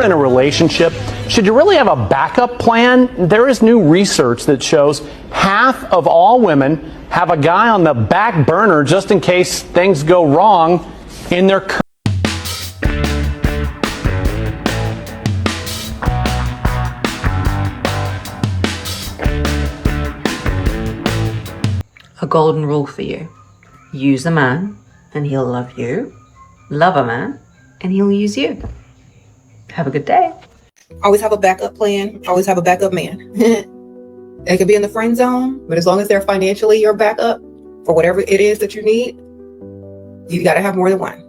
In a relationship, should you really have a backup plan? There is new research that shows half of all women have a guy on the back burner just in case things go wrong in their current. A golden rule for you. Use a man and he'll love you. Love a man and he'll use you. Have a good day. Always have a backup plan. Always have a backup man. They could be in the friend zone, but as long as they're financially your backup for whatever it is that you need, you got to have more than one.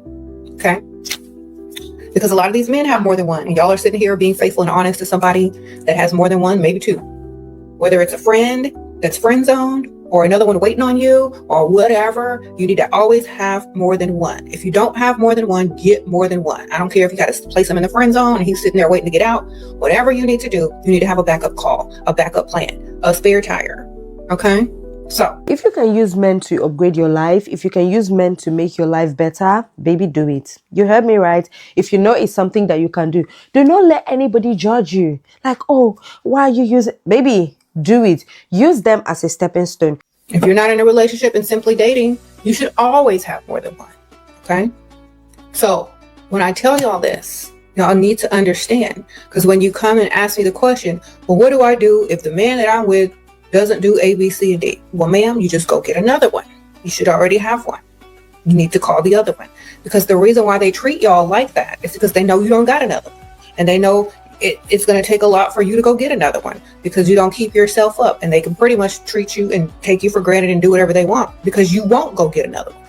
Okay? Because a lot of these men have more than one. And y'all are sitting here being faithful and honest to somebody that has more than one, maybe two. Whether it's a friend that's friend zoned, or another one waiting on you, or whatever, you need to always have more than one. If you don't have more than one, get more than one. I don't care if you got to place him in the friend zone and he's sitting there waiting to get out. Whatever you need to do, you need to have a backup call, a backup plan, a spare tire. Okay? So, if you can use men to upgrade your life, if you can use men to make your life better, baby, do it. You heard me right. If you know it's something that you can do not let anybody judge you. Like, oh, why are you using? Baby, do it. Use them as a stepping stone. If you're not in a relationship and simply dating, you should always have more than one. Okay? So when I tell y'all this, y'all need to understand, because when you come and ask me the question, well, what do I do if the man that I'm with doesn't do A, B, C, and D? Well, ma'am, you just go get another one. You should already have one. You need to call the other one, because the reason why they treat y'all like that is because they know you don't got another one. And they know it's going to take a lot for you to go get another one, because you don't keep yourself up, and they can pretty much treat you and take you for granted and do whatever they want because you won't go get another one.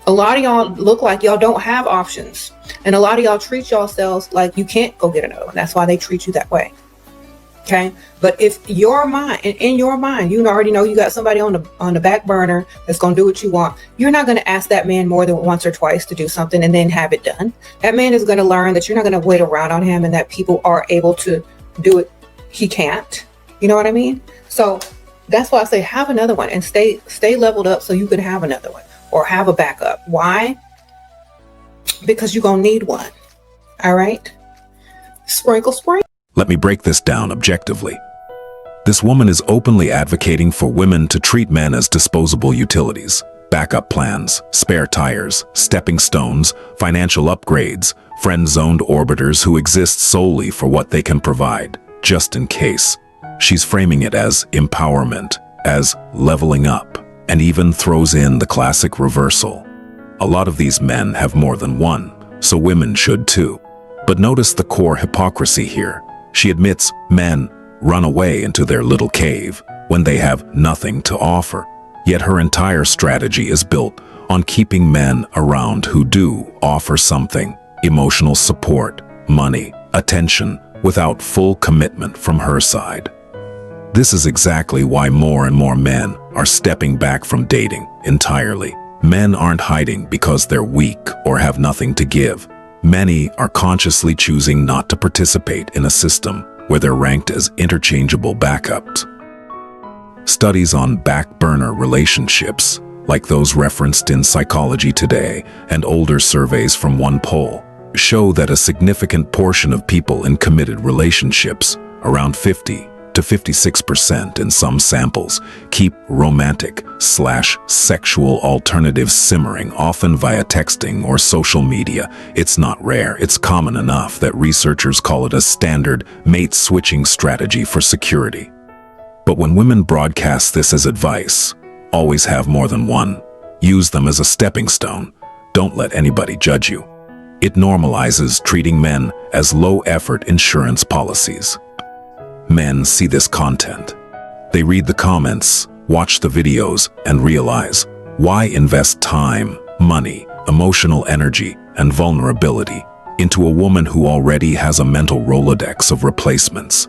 A lot of y'all look like y'all don't have options, and a lot of y'all treat yourselves like you can't go get another one. That's why they treat you that way. Okay. But if in your mind, you already know you got somebody on the back burner that's going to do what you want, you're not going to ask that man more than once or twice to do something and then have it done. That man is going to learn that you're not going to wait around on him and that people are able to do it. He can't. You know what I mean? So that's why I say have another one and stay leveled up so you can have another one or have a backup. Why? Because you're going to need one. All right. Sprinkle. Let me break this down objectively. This woman is openly advocating for women to treat men as disposable utilities, backup plans, spare tires, stepping stones, financial upgrades, friend-zoned orbiters who exist solely for what they can provide, just in case. She's framing it as empowerment, as leveling up, and even throws in the classic reversal. A lot of these men have more than one, so women should too. But notice the core hypocrisy here. She admits men run away into their little cave when they have nothing to offer. Yet her entire strategy is built on keeping men around who do offer something: emotional support, money, attention, without full commitment from her side. This is exactly why more and more men are stepping back from dating entirely. Men aren't hiding because they're weak or have nothing to give. Many are consciously choosing not to participate in a system where they're ranked as interchangeable backups. Studies on back burner relationships, like those referenced in Psychology Today and older surveys from one poll, show that a significant portion of people in committed relationships, around 50 to 56% in some samples, keep romantic/sexual alternatives simmering, often via texting or social media. It's not rare, it's common enough that researchers call it a standard mate-switching strategy for security. But when women broadcast this as advice, always have more than one, use them as a stepping stone, don't let anybody judge you, it normalizes treating men as low-effort insurance policies. Men see this content. They read the comments, watch the videos, and realize, why invest time, money, emotional energy, and vulnerability into a woman who already has a mental Rolodex of replacements?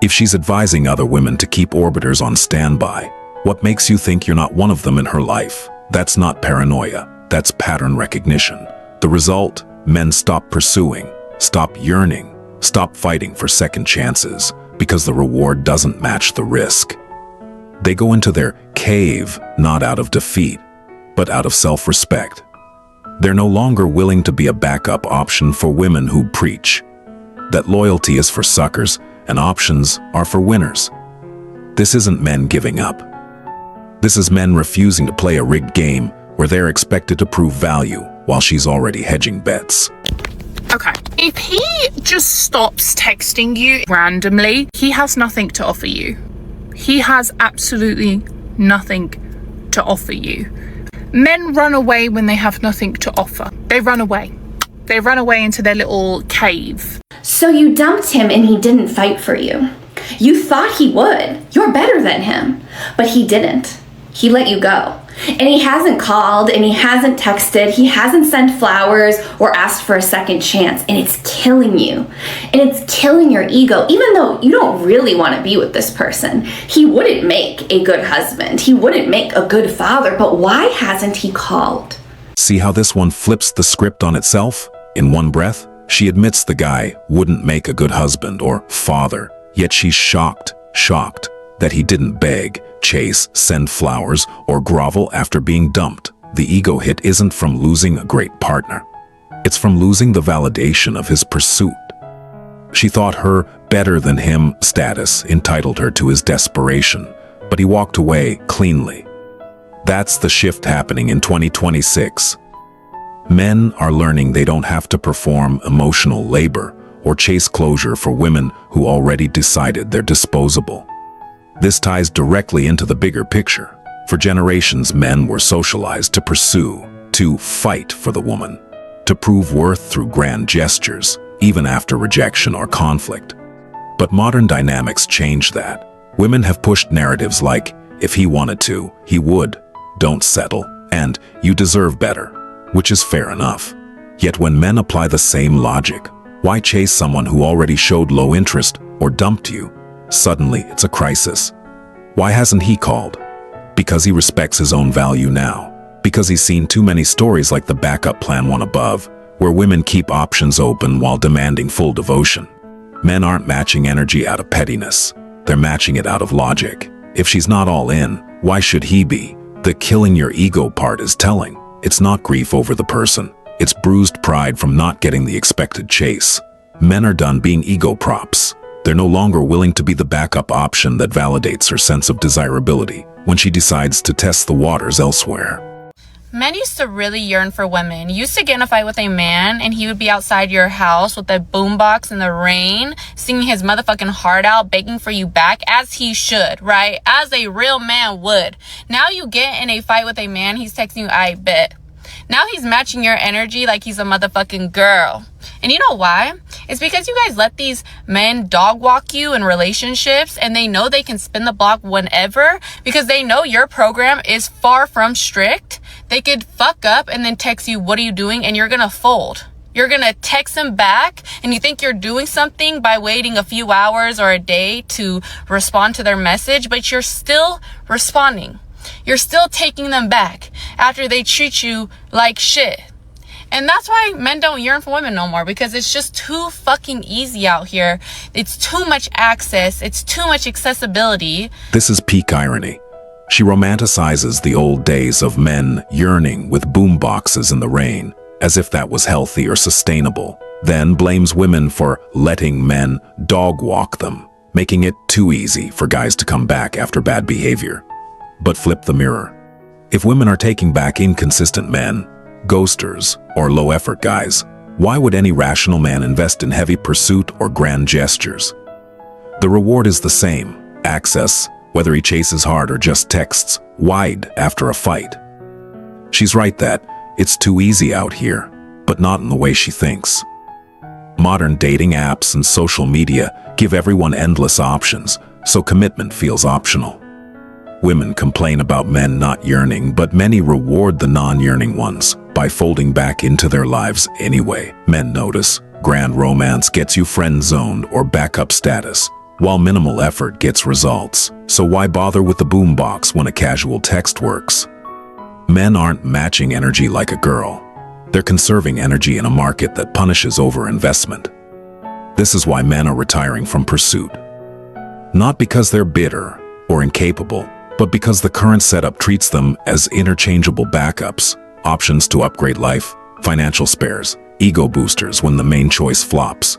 If she's advising other women to keep orbiters on standby, what makes you think you're not one of them in her life? That's not paranoia, that's pattern recognition. The result? Men stop pursuing, stop yearning, stop fighting for second chances, because the reward doesn't match the risk. They go into their cave not out of defeat, but out of self-respect. They're no longer willing to be a backup option for women who preach, that loyalty is for suckers and options are for winners. This isn't men giving up. This is men refusing to play a rigged game where they're expected to prove value while she's already hedging bets. Okay, if he just stops texting you randomly, he has nothing to offer you. He has absolutely nothing to offer you. Men run away when they have nothing to offer. They run away. They run away into their little cave. So you dumped him and he didn't fight for you. You thought he would. You're better than him. But he didn't. He let you go. And he hasn't called and he hasn't texted. He hasn't sent flowers or asked for a second chance. And it's killing you. And it's killing your ego, even though you don't really want to be with this person. He wouldn't make a good husband. He wouldn't make a good father. But why hasn't he called? See how this one flips the script on itself? In one breath, she admits the guy wouldn't make a good husband or father, yet she's shocked that he didn't beg, chase, send flowers, or grovel after being dumped. The ego hit isn't from losing a great partner. It's from losing the validation of his pursuit. She thought her better than him status entitled her to his desperation, but he walked away cleanly. That's the shift happening in 2026. Men are learning they don't have to perform emotional labor or chase closure for women who already decided they're disposable. This ties directly into the bigger picture. For generations, men were socialized to pursue, to fight for the woman, to prove worth through grand gestures, even after rejection or conflict. But modern dynamics change that. Women have pushed narratives like, if he wanted to, he would, don't settle, and you deserve better, which is fair enough. Yet when men apply the same logic, why chase someone who already showed low interest or dumped you? Suddenly, it's a crisis. Why hasn't he called? Because he respects his own value now. Because he's seen too many stories like the backup plan one above, where women keep options open while demanding full devotion. Men aren't matching energy out of pettiness. They're matching it out of logic. If she's not all in, why should he be? The killing your ego part is telling. It's not grief over the person. It's bruised pride from not getting the expected chase. Men are done being ego props. They're no longer willing to be the backup option that validates her sense of desirability when she decides to test the waters elsewhere. Men used to really yearn for women. You used to get in a fight with a man and he would be outside your house with a boombox in the rain, singing his motherfucking heart out, begging for you back, as he should, right? As a real man would. Now you get in a fight with a man, he's texting you, I bet. Now he's matching your energy like he's a motherfucking girl. And you know why? It's because you guys let these men dog walk you in relationships and they know they can spin the block whenever because they know your program is far from strict. They could fuck up and then text you, what are you doing? And you're going to fold. You're going to text them back and you think you're doing something by waiting a few hours or a day to respond to their message, but you're still responding. You're still taking them back after they treat you like shit. And that's why men don't yearn for women no more, because it's just too fucking easy out here. It's too much access. It's too much accessibility. This is peak irony. She romanticizes the old days of men yearning with boomboxes in the rain, as if that was healthy or sustainable, then blames women for letting men dog walk them, making it too easy for guys to come back after bad behavior. But flip the mirror. If women are taking back inconsistent men, ghosters, or low-effort guys, why would any rational man invest in heavy pursuit or grand gestures? The reward is the same, access, whether he chases hard or just texts wide after a fight. She's right that it's too easy out here, but not in the way she thinks. Modern dating apps and social media give everyone endless options, so commitment feels optional. Women complain about men not yearning, but many reward the non-yearning ones by folding back into their lives anyway. Men notice grand romance gets you friend-zoned or backup status, while minimal effort gets results. So why bother with the boombox when a casual text works? Men aren't matching energy like a girl. They're conserving energy in a market that punishes overinvestment. This is why men are retiring from pursuit. Not because they're bitter or incapable, but because the current setup treats them as interchangeable backups, options to upgrade life, financial spares, ego boosters when the main choice flops.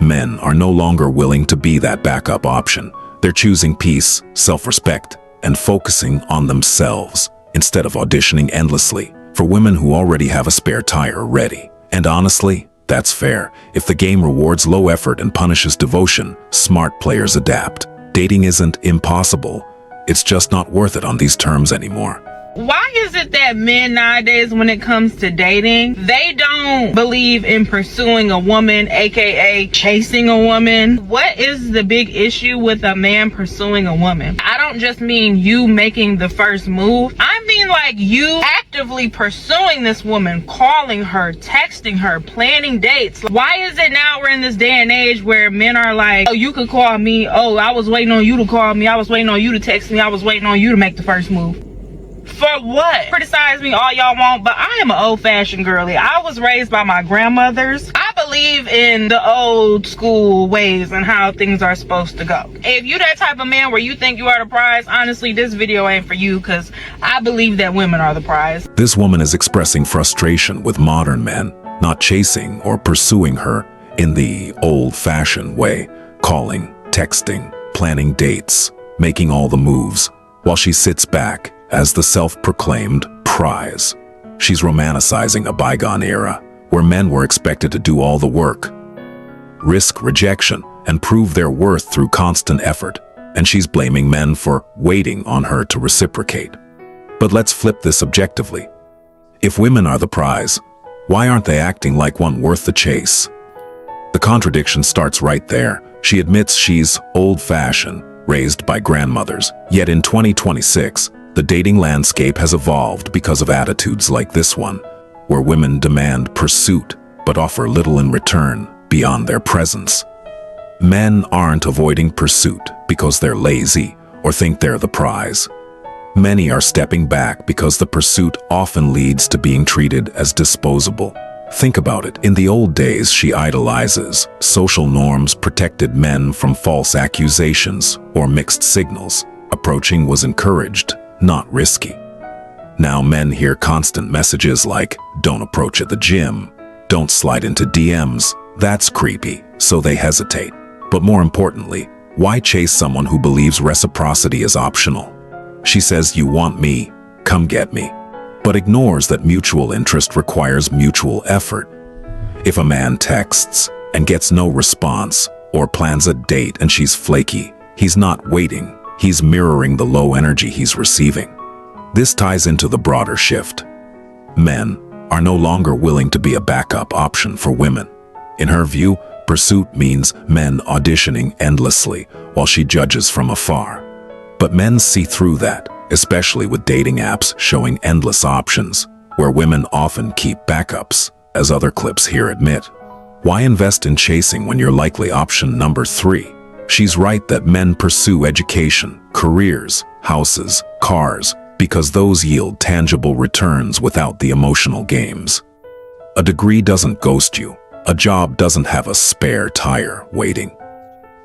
Men are no longer willing to be that backup option. They're choosing peace, self-respect, and focusing on themselves instead of auditioning endlessly for women who already have a spare tire ready. And honestly, that's fair. If the game rewards low effort and punishes devotion, smart players adapt. Dating isn't impossible. It's just not worth it on these terms anymore. Why is it that men nowadays, when it comes to dating, they don't believe in pursuing a woman, aka chasing a woman? What is the big issue with a man pursuing a woman? I don't just mean you making the first move. I mean like you actively pursuing this woman, calling her, texting her, planning dates. Why is it now we're in this day and age where men are like, oh, you could call me. Oh, I was waiting on you to call me. I was waiting on you to text me. I was waiting on you to make the first move. For what? Criticize me all y'all want, but I am an old-fashioned girly. I was raised by my grandmothers. I believe in the old school ways and how things are supposed to go. If you that type of man where you think you are the prize, honestly, this video ain't for you, because I believe that women are the prize. This woman is expressing frustration with modern men, not chasing or pursuing her in the old-fashioned way, calling, texting, planning dates, making all the moves, while she sits back as the self-proclaimed prize. She's romanticizing a bygone era where men were expected to do all the work, risk rejection, and prove their worth through constant effort, and she's blaming men for waiting on her to reciprocate. But let's flip this objectively. If women are the prize, why aren't they acting like one worth the chase? The contradiction starts right there. She admits she's old-fashioned, raised by grandmothers, yet in 2026, the dating landscape has evolved because of attitudes like this one, where women demand pursuit but offer little in return beyond their presence. Men aren't avoiding pursuit because they're lazy or think they're the prize. Many are stepping back because the pursuit often leads to being treated as disposable. Think about it. In the old days, she idolizes. Social norms protected men from false accusations or mixed signals. Approaching was encouraged, not risky. Now men hear constant messages like, don't approach at the gym, don't slide into DMs. That's creepy, so they hesitate. But more importantly, why chase someone who believes reciprocity is optional? She says, you want me, come get me, but ignores that mutual interest requires mutual effort. If a man texts and gets no response, or plans a date and she's flaky, he's not waiting. He's mirroring the low energy he's receiving. This ties into the broader shift. Men are no longer willing to be a backup option for women. In her view, pursuit means men auditioning endlessly while she judges from afar. But men see through that, especially with dating apps showing endless options, where women often keep backups, as other clips here admit. Why invest in chasing when you're likely option number 3? She's right that men pursue education, careers, houses, cars, because those yield tangible returns without the emotional games. A degree doesn't ghost you. A job doesn't have a spare tire waiting.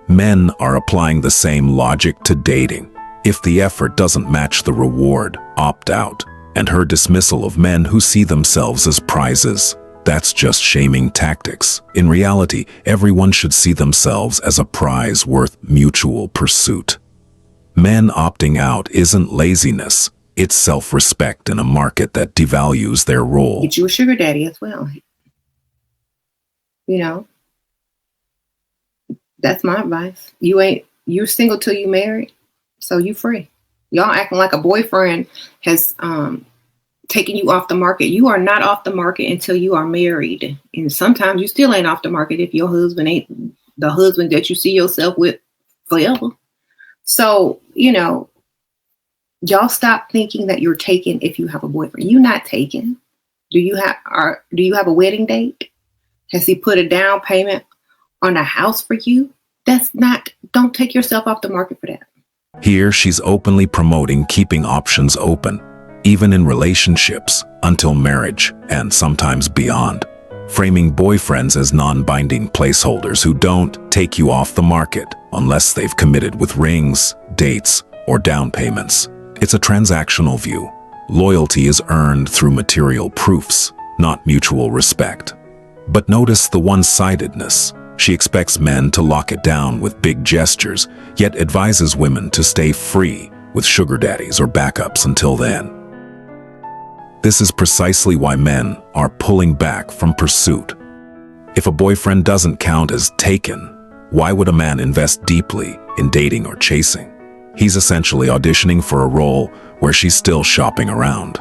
Men are applying the same logic to dating. If the effort doesn't match the reward, opt out. And her dismissal of men who see themselves as prizes, that's just shaming tactics. In reality, everyone should see themselves as a prize worth mutual pursuit. Men opting out isn't laziness, it's self-respect in a market that devalues their role. Get you a sugar daddy as well. You know, that's my advice. You're single till you married, so you free. Y'all acting like a boyfriend has taking you off the market. You are not off the market until you are married. And sometimes you still ain't off the market if your husband ain't the husband that you see yourself with forever. So, you know, y'all stop thinking that you're taken if you have a boyfriend. You're not taken. Do you have a wedding date? Has he put a down payment on a house for you? Don't take yourself off the market for that. Here, she's openly promoting keeping options open, even in relationships, until marriage, and sometimes beyond, framing boyfriends as non-binding placeholders who don't take you off the market unless they've committed with rings, dates, or down payments. It's a transactional view. Loyalty is earned through material proofs, not mutual respect. But notice the one-sidedness. She expects men to lock it down with big gestures, yet advises women to stay free with sugar daddies or backups until then. This is precisely why men are pulling back from pursuit. If a boyfriend doesn't count as taken, why would a man invest deeply in dating or chasing? He's essentially auditioning for a role where she's still shopping around.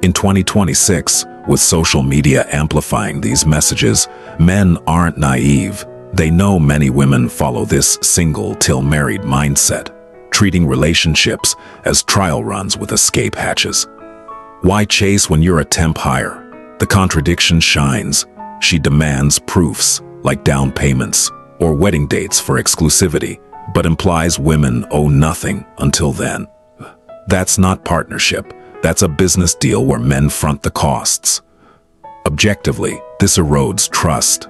In 2026, with social media amplifying these messages, men aren't naive. They know many women follow this single till married mindset, treating relationships as trial runs with escape hatches. Why chase when you're a temp hire? The contradiction shines. She demands proofs, like down payments or wedding dates for exclusivity, but implies women owe nothing until then. That's not partnership. That's a business deal where men front the costs. Objectively, this erodes trust.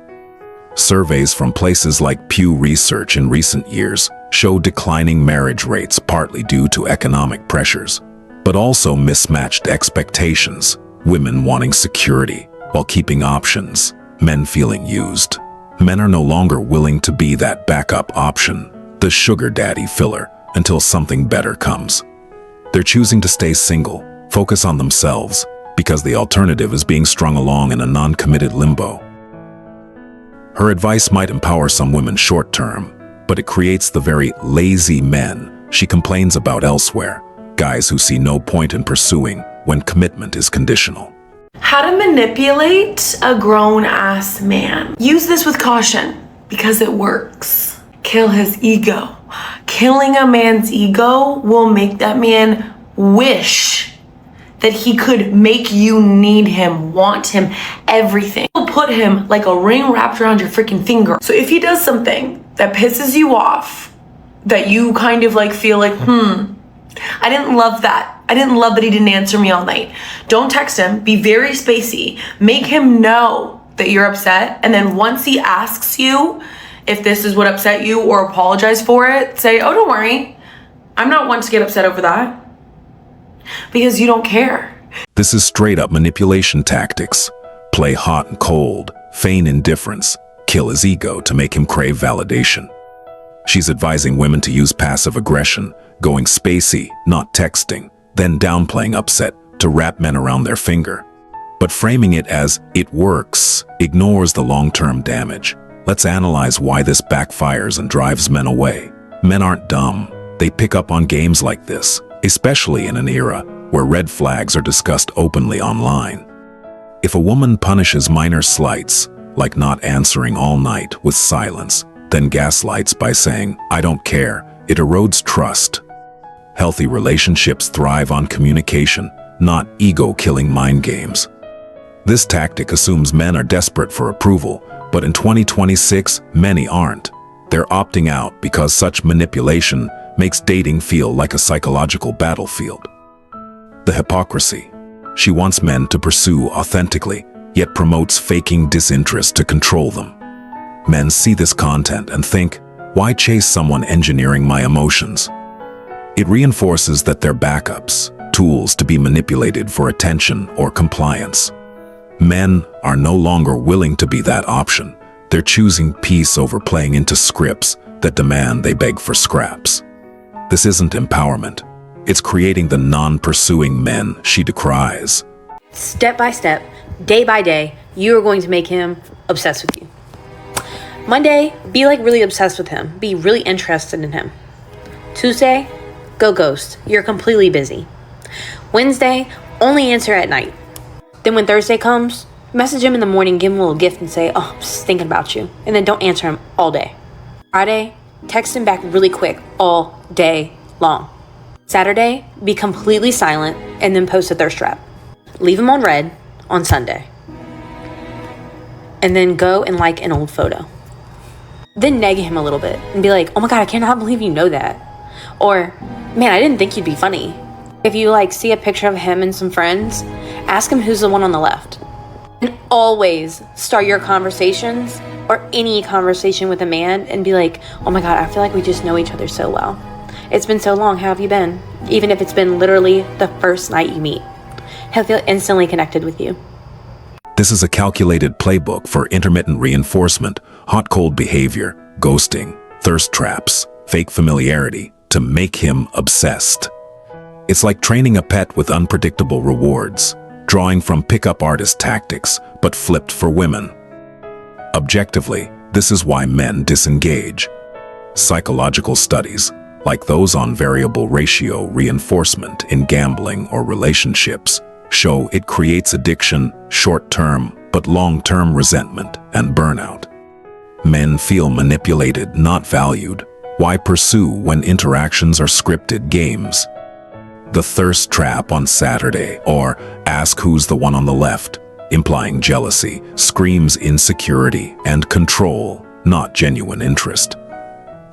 Surveys from places like Pew Research in recent years show declining marriage rates partly due to economic pressures, but also mismatched expectations, women wanting security while keeping options, men feeling used. Men are no longer willing to be that backup option, the sugar daddy filler, until something better comes. They're choosing to stay single, focus on themselves, because the alternative is being strung along in a non-committed limbo. Her advice might empower some women short-term, but it creates the very lazy men she complains about elsewhere, guys who see no point in pursuing when commitment is conditional. How to manipulate a grown-ass man. Use this with caution, because it works. Kill his ego. Killing a man's ego will make that man wish that he could make you need him, want him, everything. Will put him like a ring wrapped around your freaking finger. So if he does something that pisses you off, that you kind of like feel like, I didn't love that. I didn't love that he didn't answer me all night. Don't text him. Be very spacey. Make him know that you're upset. And then once he asks you if this is what upset you or apologize for it, say, oh, don't worry. I'm not one to get upset over that. Because you don't care. This is straight-up manipulation tactics. Play hot and cold, feign indifference, kill his ego to make him crave validation. She's advising women to use passive aggression, going spacey, not texting, then downplaying upset to wrap men around their finger. But framing it as it works ignores the long-term damage. Let's analyze why this backfires and drives men away. Men aren't dumb. They pick up on games like this, especially in an era where red flags are discussed openly online. If a woman punishes minor slights, like not answering all night with silence, then gaslights by saying, I don't care, it erodes trust. Healthy relationships thrive on communication, not ego-killing mind games. This tactic assumes men are desperate for approval, but in 2026, many aren't. They're opting out because such manipulation makes dating feel like a psychological battlefield. The hypocrisy. She wants men to pursue authentically, yet promotes faking disinterest to control them. Men see this content and think, why chase someone engineering my emotions? It reinforces that they're backups, tools to be manipulated for attention or compliance. Men are no longer willing to be that option. They're choosing peace over playing into scripts that demand they beg for scraps. This isn't empowerment. It's creating the non-pursuing men she decries. Step by step, day by day, you are going to make him obsessed with you. Monday, be like really obsessed with him. Be really interested in him. Tuesday, go ghost. You're completely busy. Wednesday, only answer at night. Then when Thursday comes, message him in the morning, give him a little gift and say, oh, I'm just thinking about you. And then don't answer him all day. Friday, text him back really quick all day long. Saturday, be completely silent and then post a thirst trap. Leave him on red on Sunday. And then go and like an old photo. Then neg him a little bit and be like, oh my God, I cannot believe you know that. Or, man, I didn't think you'd be funny. If you see a picture of him and some friends, ask him who's the one on the left. And always start your conversations or any conversation with a man and be like, oh my God, I feel like we just know each other so well. It's been so long, how have you been? Even if it's been literally the first night you meet. He'll feel instantly connected with you. This is a calculated playbook for intermittent reinforcement, hot-cold behavior, ghosting, thirst traps, fake familiarity to make him obsessed. It's like training a pet with unpredictable rewards, drawing from pickup artist tactics, but flipped for women. Objectively, this is why men disengage. Psychological studies, like those on variable ratio reinforcement in gambling or relationships, show it creates addiction, short-term but long-term resentment and burnout. Men feel manipulated, not valued. Why pursue when interactions are scripted games? The thirst trap on Saturday, or ask who's the one on the left, implying jealousy, screams insecurity and control, not genuine interest.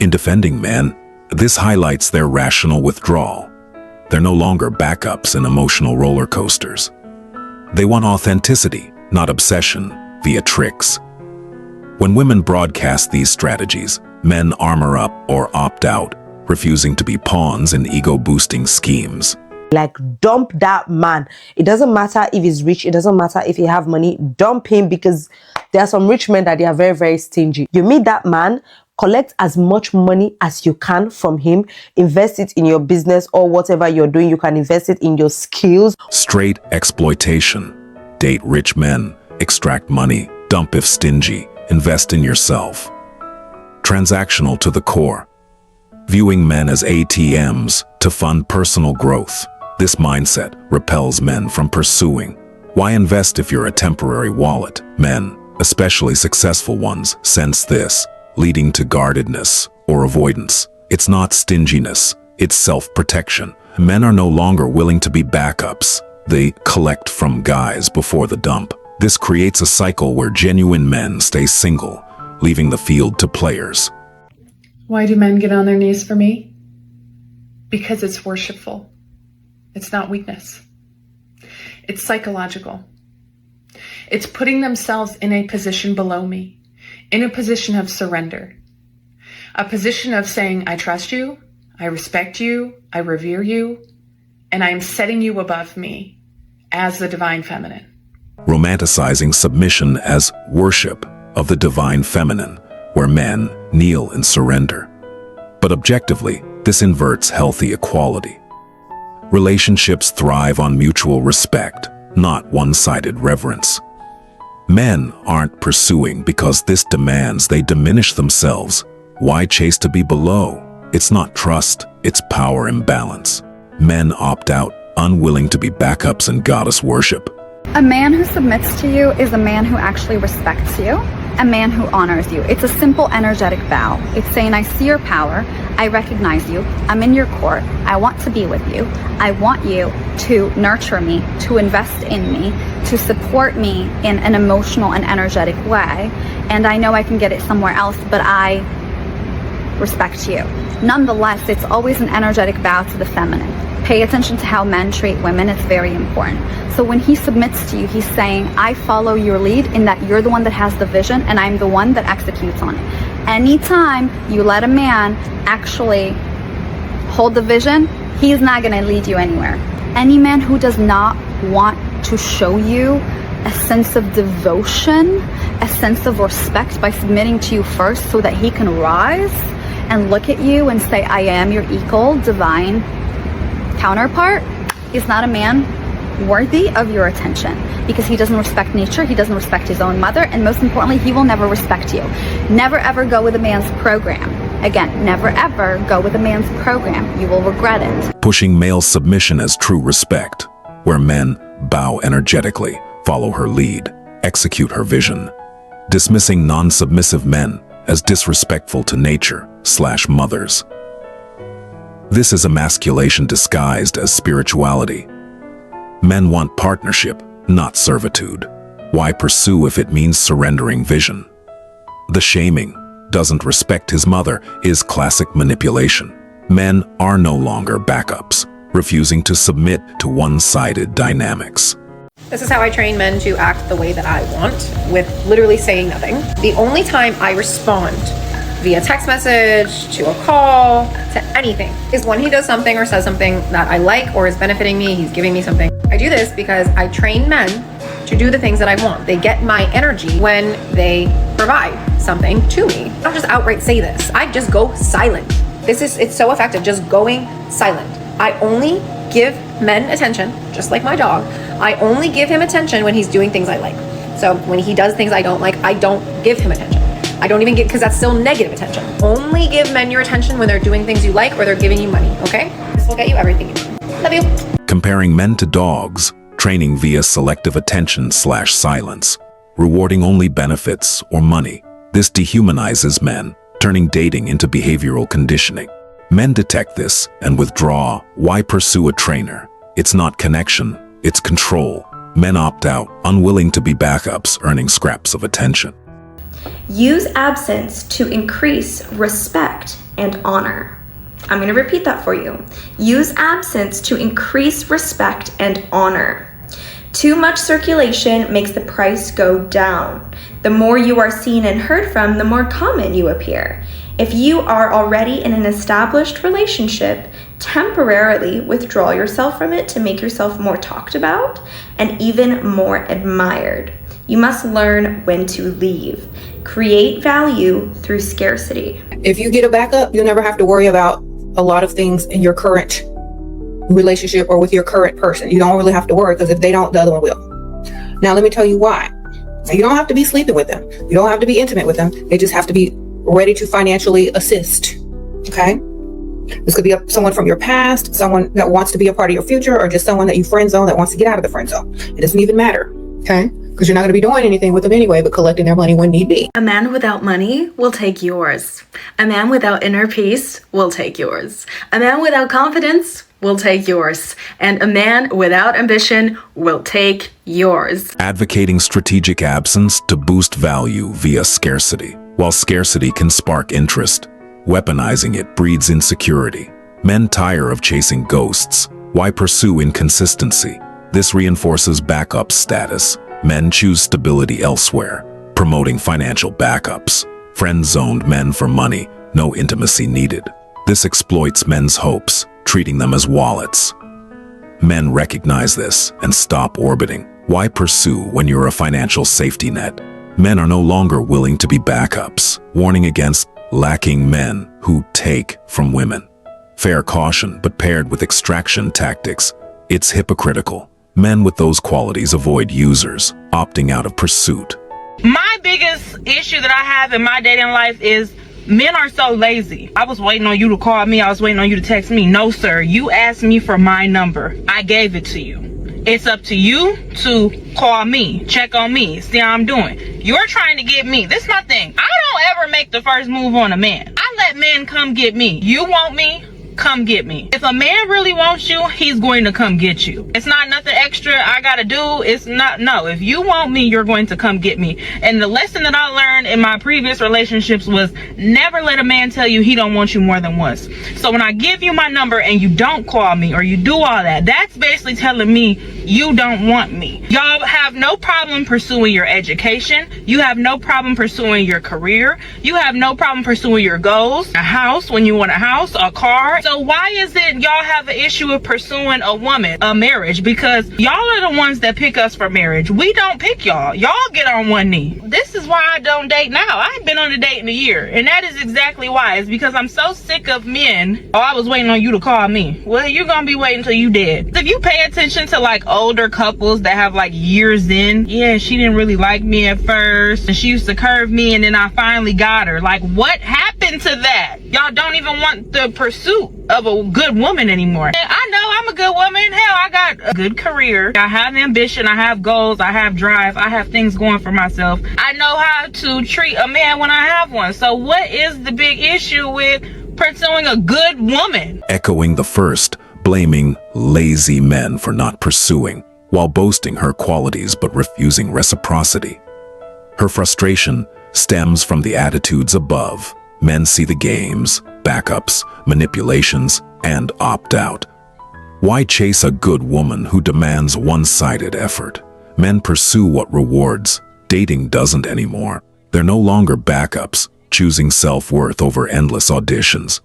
In defending men, this highlights their rational withdrawal. They're no longer backups in emotional roller coasters. They want authenticity, not obsession, via tricks. When women broadcast these strategies, men armor up or opt out, refusing to be pawns in ego-boosting schemes. Like, dump that man. It doesn't matter if he's rich. It doesn't matter if he have money. Dump him, because there are some rich men that they are very, very stingy. You meet that man, collect as much money as you can from him, invest it in your business or whatever you're doing. You can invest it in your skills. Straight exploitation. Date rich men, extract money, dump if stingy, invest in yourself. Transactional to the core. Viewing men as ATMs to fund personal growth. This mindset repels men from pursuing. Why invest if you're a temporary wallet? Men, especially successful ones, sense this, leading to guardedness or avoidance. It's not stinginess, it's self-protection. Men are no longer willing to be backups. They collect from guys before the dump. This creates a cycle where genuine men stay single, leaving the field to players. Why do men get on their knees for me? Because it's worshipful. It's not weakness. It's psychological. It's putting themselves in a position below me, in a position of surrender, a position of saying, I trust you, I respect you, I revere you, and I am setting you above me as the divine feminine. Romanticizing submission as worship of the divine feminine, where men kneel and surrender. But objectively, this inverts healthy equality. Relationships thrive on mutual respect, not one-sided reverence. Men aren't pursuing because this demands they diminish themselves. Why chase to be below? It's not trust, it's power imbalance. Men opt out, unwilling to be backups in goddess worship. A man who submits to you is a man who actually respects you, a man who honors you. It's a simple energetic vow. It's saying, I see your power, I recognize you, I'm in your court, I want to be with you, I want you to nurture me, to invest in me, to support me in an emotional and energetic way, and I know I can get it somewhere else, but I respect you. Nonetheless, it's always an energetic vow to the feminine. Pay attention to how men treat women, it's very important. So when he submits to you, he's saying, I follow your lead in that you're the one that has the vision and I'm the one that executes on it. Anytime you let a man actually hold the vision, he's not gonna lead you anywhere. Any man who does not want to show you a sense of devotion, a sense of respect by submitting to you first so that he can rise and look at you and say, I am your equal, divine counterpart, is not a man worthy of your attention, because he doesn't respect nature, he doesn't respect his own mother, and most importantly, he will never respect you. Never ever go with a man's program. Again, never ever go with a man's program. You will regret it. Pushing male submission as true respect, where men bow energetically, follow her lead, execute her vision. Dismissing non-submissive men as disrespectful to nature/mothers. This is emasculation disguised as spirituality. Men want partnership, not servitude. Why pursue if it means surrendering vision? The shaming, doesn't respect his mother, is classic manipulation. Men are no longer backups, refusing to submit to one-sided dynamics. This is how I train men to act the way that I want, with literally saying nothing. The only time I respond via text message, to a call, to anything, is when he does something or says something that I like or is benefiting me, he's giving me something. I do this because I train men to do the things that I want. They get my energy when they provide something to me. I don't just outright say this. I just go silent. It's so effective, just going silent. I only give men attention, just like my dog. I only give him attention when he's doing things I like. So when he does things I don't like, I don't give him attention. I don't even give, because that's still negative attention. Only give men your attention when they're doing things you like or they're giving you money, okay? This will get you everything you need. Love you. Comparing men to dogs, training via selective attention/silence, rewarding only benefits or money. This dehumanizes men, turning dating into behavioral conditioning. Men detect this and withdraw. Why pursue a trainer? It's not connection, it's control. Men opt out, unwilling to be backups, earning scraps of attention. Use absence to increase respect and honor. I'm going to repeat that for you. Use absence to increase respect and honor. Too much circulation makes the price go down. The more you are seen and heard from, the more common you appear. If you are already in an established relationship, temporarily withdraw yourself from it to make yourself more talked about and even more admired. You must learn when to leave. Create value through scarcity. If you get a backup, you'll never have to worry about a lot of things in your current relationship or with your current person. You don't really have to worry, because if they don't, the other one will. Now, let me tell you why. So you don't have to be sleeping with them. You don't have to be intimate with them. They just have to be ready to financially assist. Okay? This could be someone from your past, someone that wants to be a part of your future, or just someone that you friend zone that wants to get out of the friend zone. It doesn't even matter. Okay? Because you're not going to be doing anything with them anyway, but collecting their money when need be. A man without money will take yours. A man without inner peace will take yours. A man without confidence will take yours. And a man without ambition will take yours. Advocating strategic absence to boost value via scarcity. While scarcity can spark interest, weaponizing it breeds insecurity. Men tire of chasing ghosts. Why pursue inconsistency? This reinforces backup status. Men choose stability elsewhere, promoting financial backups. Friend-zoned men for money, no intimacy needed. This exploits men's hopes, treating them as wallets. Men recognize this and stop orbiting. Why pursue when you're a financial safety net? Men are no longer willing to be backups, warning against lacking men who take from women. Fair caution, but paired with extraction tactics, it's hypocritical. Men with those qualities avoid users, opting out of pursuit. My biggest issue that I have in my dating life is men are so lazy. I was waiting on you to call me. I was waiting on you to text me. No, sir. You asked me for my number. I gave it to you. It's up to you to call me, check on me, see how I'm doing. You're trying to get me. This is my thing. I don't ever make the first move on a man. I let men come get me. You want me? Come get me. If a man really wants you, he's going to come get you. It's not nothing extra I gotta do. It's not, no. If you want me, you're going to come get me. And the lesson that I learned in my previous relationships was never let a man tell you he don't want you more than once. So when I give you my number and you don't call me or you do all that, that's basically telling me you don't want me. Y'all have no problem pursuing your education. You have no problem pursuing your career. You have no problem pursuing your goals. A house when you want a house, a car. So why is it y'all have an issue with pursuing a woman, a marriage? Because y'all are the ones that pick us for marriage. We don't pick y'all. Y'all get on one knee. This is why I don't date now. I ain't been on a date in a year. And that is exactly why. It's because I'm so sick of men. Oh, I was waiting on you to call me. Well, you're gonna be waiting till you dead. If you pay attention to like older couples that have like years in, yeah, she didn't really like me at first. And she used to curve me and then I finally got her. Like, what happened to that? Y'all don't even want the pursuit of a good woman anymore. And I know I'm a good woman. Hell, I got a good career. I have ambition. I have goals. I have drive. I have things going for myself. I know how to treat a man when I have one. So what is the big issue with pursuing a good woman? Echoing the first, blaming lazy men for not pursuing, while boasting her qualities but refusing reciprocity. Her frustration stems from the attitudes above. Men see the games, backups, manipulations, and opt out. Why chase a good woman who demands one-sided effort? Men pursue what rewards. Dating doesn't anymore. They're no longer backups, choosing self-worth over endless auditions.